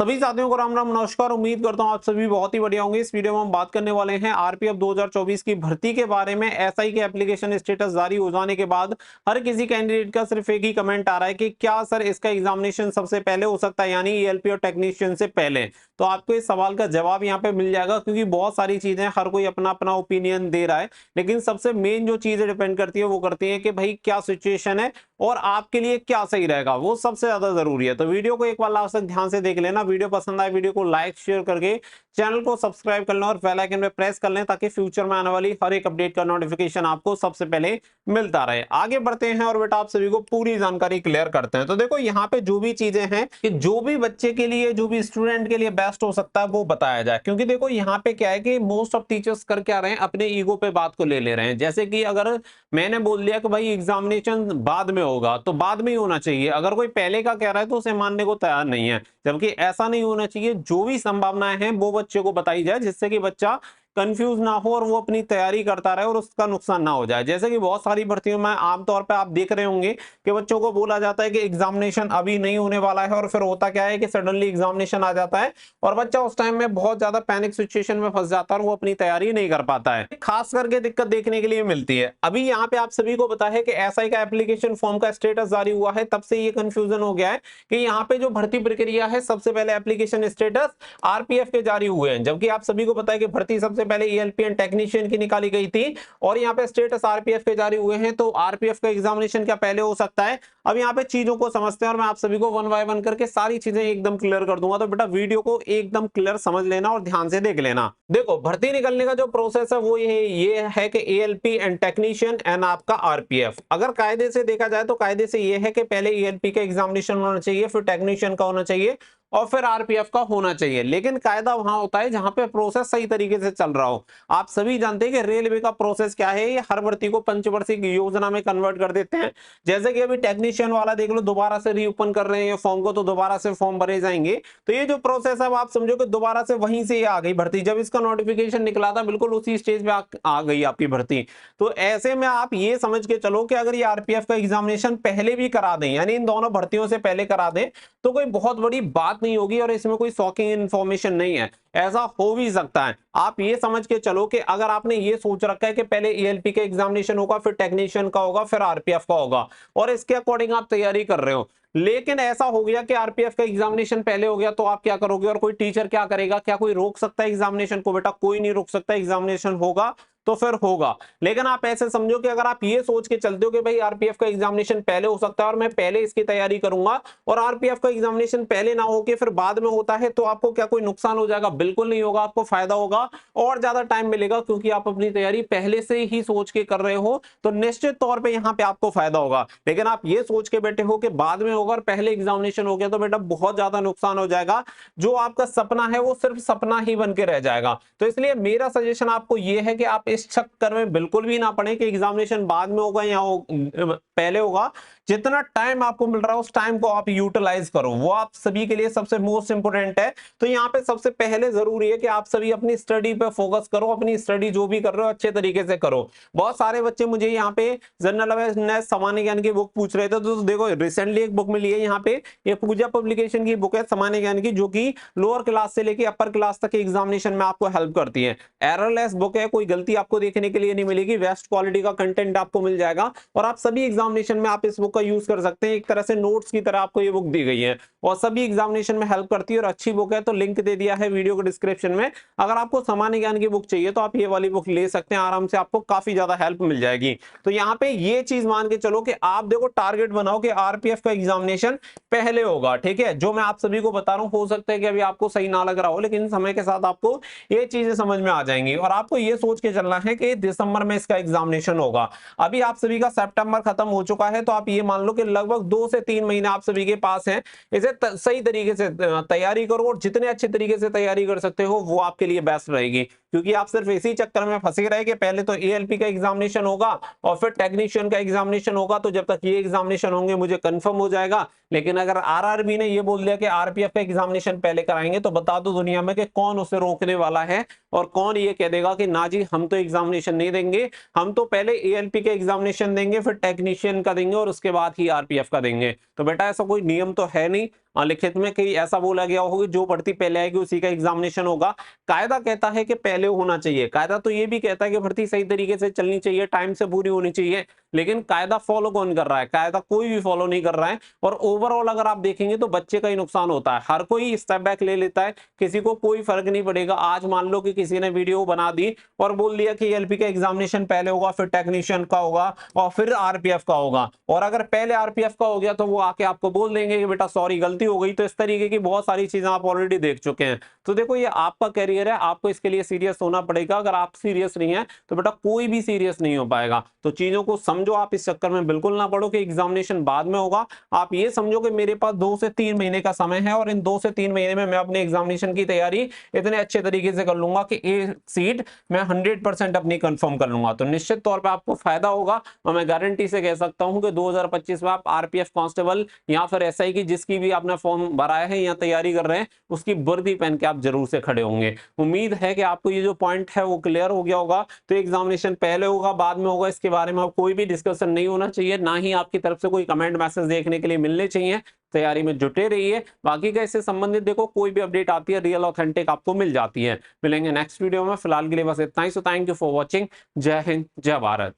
सभी साथियों को राम राम नमस्कार। उम्मीद करता हूं आप सभी बहुत ही बढ़िया होंगे। इस वीडियो में हम बात करने वाले हैं आरपीएफ 2024 की भर्ती के बारे में। एसआई के एप्लीकेशन स्टेटस जारी हो जाने के बाद हर किसी कैंडिडेट का सिर्फ एक ही कमेंट आ रहा है कि क्या सर इसका एग्जामिनेशन सबसे पहले हो सकता है, यानी ईएलपी और टेक्नीशियन से पहले। तो आपको इस सवाल का जवाब यहाँ पे मिल जाएगा, क्योंकि बहुत सारी चीजें हर कोई अपना अपना ओपिनियन दे रहा है, लेकिन सबसे मेन जो चीजें डिपेंड करती है वो करती है कि भाई क्या सिचुएशन है और आपके लिए क्या सही रहेगा, वो सबसे ज्यादा जरूरी है। तो वीडियो को एक बार लास्ट तक ध्यान से देख लेना। वीडियो पसंद आए वीडियो को लाइक शेयर करके चैनल को सब्सक्राइब कर लें और बेल आइकन पे प्रेस कर लें, ताकि फ्यूचर में आने वाली हर एक अपडेट का नोटिफिकेशन आपको सबसे पहले मिलता रहे। आगे बढ़ते हैं और बेटा आप सभी को पूरी जानकारी क्लियर करते हैं। तो देखो यहाँ पे जो भी चीजें हैं कि जो भी बच्चे के लिए, जो भी स्टूडेंट के लिए बेस्ट हो सकता है वो बताया जाए। क्योंकि देखो यहाँ पे क्या है कि मोस्ट ऑफ टीचर्स कर क्या रहे हैं, अपने ईगो पे बात को ले रहे हैं। जैसे कि अगर मैंने बोल दिया कि भाई एग्जामिनेशन बाद में होगा तो बाद में ही होना चाहिए, अगर कोई पहले का कह रहा है तो उसे मानने को तैयार नहीं है। जबकि ऐसा नहीं होना चाहिए, जो भी संभावनाएं हैं वो बच्चे को बताई जाए, जिससे कि बच्चा कंफ्यूज ना हो और वो अपनी तैयारी करता रहे और उसका नुकसान ना हो जाए। जैसे कि बहुत सारी भर्तियों में आमतौर पर आप देख रहे होंगे कि बच्चों को बोला जाता है कि एग्जामिनेशन अभी नहीं होने वाला है, और फिर होता क्या है कि सडनली एग्जामिनेशन आ जाता है और बच्चा उस टाइम में बहुत ज्यादा पैनिक सिचुएशन में फंस जाता है और वो अपनी तैयारी नहीं कर पाता है। खास करके दिक्कत देखने के लिए मिलती है। अभी यहाँ पे आप सभी को पता है कि एसआई का एप्लीकेशन फॉर्म का स्टेटस जारी हुआ है, तब से ये कंफ्यूजन हो गया है कि यहाँ पे जो भर्ती प्रक्रिया है, सबसे पहले एप्लीकेशन स्टेटस आरपीएफ के जारी हुए हैं, जबकि आप सभी को पता है कि भर्ती सबसे पहले ईएलपी एंड टेक्नीशियन की निकाली गई थी और यहाँ पे स्टेटस आरपीएफ के जारी हुए हैं। तो आरपीएफ का एग्जामिनेशन क्या पहले हो सकता है? अब यहाँ पे चीजों को समझते हैं और मैं आप सभी को वन बाय वन करके सारी चीजें एकदम क्लियर कर दूंगा। तो बेटा वीडियो को एकदम क्लियर समझ लेना और ध्यान से देख लेना। देखो भर्ती निकलने का जो प्रोसेस है वो ये है कि एएलपी एंड टेक्नीशियन एंड आपका आरपीएफ। अगर कायदे से देखा जाए तो कायदे से ये है कि पहले ईएलपी का एग्जामिनेशन होना चाहिए, फिर टेक्नीशियन का होना चाहिए और फिर आरपीएफ का होना चाहिए। लेकिन कायदा वहां होता है जहां पे प्रोसेस सही तरीके से चल रहा हो। आप सभी जानते हैं कि रेलवे का प्रोसेस क्या है, ये हर भर्ती को पंचवर्षीय योजना में कन्वर्ट कर देते हैं। जैसे कि अभी टेक्नीशियन वाला देख लो, दोबारा से रीओपन कर रहे हैं फॉर्म को, तो दोबारा से फॉर्म भरे जाएंगे। तो ये जो प्रोसेस है आप समझो कि दोबारा से वहीं से आ गई भर्ती। जब इसका नोटिफिकेशन निकला था बिल्कुल उसी स्टेज पे आ गई आपकी भर्ती। तो ऐसे में आप ये समझ के चलो कि अगर ये आरपीएफ का एग्जामिनेशन पहले भी करा दें, यानी इन दोनों भर्तियों से पहले करा दें, तो कोई बहुत बड़ी बात नहीं होगी और इसमें कोई शॉकिंग इंफॉर्मेशन नहीं है। ऐसा हो भी सकता है। आप ये समझ के चलो कि अगर आपने ये सोच रखा है कि पहले ईएलपी का एग्जामिनेशन होगा, फिर टेक्नीशियन का होगा, फिर आरपीएफ का होगा, और इसके अकॉर्डिंग आप तैयारी कर रहे हो, लेकिन ऐसा हो गया कि आरपीएफ का एग्जामिनेशन पहले हो गया, तो आप क्या करोगे? और कोई टीचर क्या करेगा? क्या कोई रोक सकता है एग्जामिनेशन को? बेटा कोई नहीं रोक सकता। एग्जामिनेशन होगा तो फिर होगा। लेकिन आप ऐसे समझो कि अगर आप ये सोच के चलते हो कि भाई आरपीएफ का एग्जामिनेशन पहले हो सकता है और मैं पहले इसकी तैयारी करूंगा, और आरपीएफ का एग्जामिनेशन पहले ना होके फिर बाद में होता है, तो आपको क्या कोई नुकसान हो जाएगा? बिल्कुल नहीं होगा, आपको फायदा होगा और ज्यादा टाइम मिलेगा, क्योंकि आप अपनी तैयारी पहले से ही सोच के कर रहे हो। तो निश्चित तौर पर यहाँ पे आपको फायदा होगा। लेकिन आप ये सोच के बैठे हो कि बाद में होगा और पहले एग्जामिनेशन हो गया, तो बेटा बहुत ज्यादा नुकसान हो जाएगा। जो आपका सपना है वो सिर्फ सपना ही बन के रह जाएगा। तो इसलिए मेरा सजेशन आपको यह है कि आप इस चक्कर में बिल्कुल भी ना पड़े कि एग्जामिनेशन बाद में होगा या पहले होगा। जितना टाइम आपको मिल रहा है उस टाइम को आप यूटिलाइज करो, वो आप सभी के लिए सबसे मोस्ट इंपोर्टेंट है। तो यहाँ पे सबसे पहले जरूरी है कि आप सभी अपनी स्टडी पे फोकस करो, अपनी स्टडी जो भी कर रहे हो अच्छे तरीके से करो। बहुत सारे बच्चे मुझे यहाँ पे जनरल अवेयरनेस सामान्य ज्ञान की बुक पूछ रहे थे, तो देखो रिसेंटली एक बुक मिली है यहाँ पे, ये पूजा पब्लिकेशन की बुक है सामान्य ज्ञान की, जो कि लोअर क्लास से लेके अपर क्लास तक के एग्जामिनेशन में आपको हेल्प करती है। एररलेस बुक है, कोई गलती आपको देखने के लिए नहीं मिलेगी, बेस्ट क्वालिटी का कंटेंट आपको मिल जाएगा और आप सभी एग्जामिनेशन में आप इस बुक का यूज कर सकते हैं। एक तरह से नोट्स की तरह आपको ये बुक दी गई है और सभी एग्जामिनेशन में हेल्प करती है और अच्छी बुक है। तो लिंक दे दिया है वीडियो के डिस्क्रिप्शन में। अगर आपको सामान्य ज्ञान की बुक चाहिए तो आप ये वाली बुक ले सकते हैं, आराम से आपको काफी ज्यादा हेल्प मिल जाएगी। तो यहाँ पे ये चीज मान के चलो कि आप देखो टारगेट बनाओ कि आरपीएफ का एग्जामिनेशन पहले होगा, ठीक है? जो मैं आप सभी को बता रहा हूँ, हो सकता है कि अभी आपको सही ना लग रहा हो, लेकिन समय के साथ आपको ये चीजें समझ में आ जाएंगी। और आपको ये सोच के चलना है कि दिसंबर में इसका एग्जामिनेशन होगा। अभी आप सभी का सितंबर खत्म हो चुका है, तो आप ये मान लो कि लगभग 2 से 3 महीने आप सभी के पास हैं। इसे सही तरीके से तैयारी करो और जितने अच्छे तरीके से तैयारी कर सकते हो वो आपके लिए बेस्ट रहेगी। क्योंकि आप सिर्फ इसी चक्कर में फंसे रहे कि पहले तो एएलपी का एग्जामिनेशन होगा और फिर टेक्नीशियन का एग्जामिनेशन होगा, तो जब तक ये एग्जामिनेशन होंगे मुझे कंफर्म हो जाएगा। लेकिन अगर आरआरबी ने ये बोल दिया कि आरपीएफ का एग्जामिनेशन पहले कराएंगे, तो बता दो दुनिया में कि कौन उसे रोकने वाला है और कौन ये कह देगा कि ना जी हम तो एग्जामिनेशन नहीं देंगे, हम तो पहले एएलपी के एग्जामिनेशन देंगे, फिर टेक्नीशियन का देंगे और उसके बाद ही आरपीएफ का देंगे। तो बेटा ऐसा कोई नियम तो है नहीं, लिखित में कहीं ऐसा बोला गया होगा जो भर्ती पहले आएगी उसी का एग्जामिनेशन होगा। कायदा कहता है कि पहले होना चाहिए, कायदा तो ये भी कहता है कि भर्ती सही तरीके से चलनी चाहिए, टाइम से पूरी होनी चाहिए, लेकिन कायदा फॉलो कौन कर रहा है? कायदा कोई भी फॉलो नहीं कर रहा है। और ओवरऑल अगर आप देखेंगे तो बच्चे का ही नुकसान होता है, हर कोई स्टेप बैक ले लेता है, किसी को कोई फर्क नहीं पड़ेगा। आज मान लो कि किसी ने वीडियो बना दी और बोल दिया कि एलपी का एग्जामिनेशन पहले होगा, फिर टेक्नीशियन का होगा और फिर आरपीएफ का होगा, और अगर पहले आरपीएफ का हो गया तो वो आके आपको बोल देंगे कि बेटा सॉरी गलती हो गई। तो इस तरीके की बहुत सारी चीजें आप ऑलरेडी देख चुके हैं। तो देखो ये आपका करियर है, आपको इसके लिए सीरियस होना पड़ेगा। अगर आप सीरियस नहीं है तो बेटा कोई भी सीरियस नहीं हो पाएगा। तो चीजों को समझो, आप इस चक्कर में बिल्कुल ना पड़ो कि एग्जामिनेशन बाद में होगा। आप ये समझो कि मेरे पास 2 से 3 महीने का समय है और इन 2 से 3 महीने में मैं अपने एग्जामिनेशन की तैयारी इतने अच्छे तरीके से कर लूंगा कि एक सीट मैं 100% अपनी कंफर्म कर लूंगा। तो निश्चित तौर पे आपको फायदा होगा और मैं गारंटी से कह सकता हूं कि 2025 में आप आरपीएफ कांस्टेबल या फिर एसआई की जिसकी भी आपने फॉर्म भराया है या तैयारी कर रहे हैं उसकी वर्दी पहन के आप जरूर से खड़े होंगे। उम्मीद है कि आपको ये जो पॉइंट है वो क्लियर हो गया होगा। तो एग्जामिनेशन पहले होगा बाद में होगा इसके बारे में कोई भी डिस्कशन नहीं होना चाहिए, ना ही आपकी तरफ से कोई कमेंट मैसेज देखने के लिए मिलने चाहिए। तैयारी में जुटे रहिए। बाकी का इससे संबंधित देखो कोई भी अपडेट आती है रियल ऑथेंटिक आपको मिल जाती है। मिलेंगे नेक्स्ट वीडियो में, फिलहाल के लिए बस इतना ही। So thank you for watching. जय हिंद, जय भारत।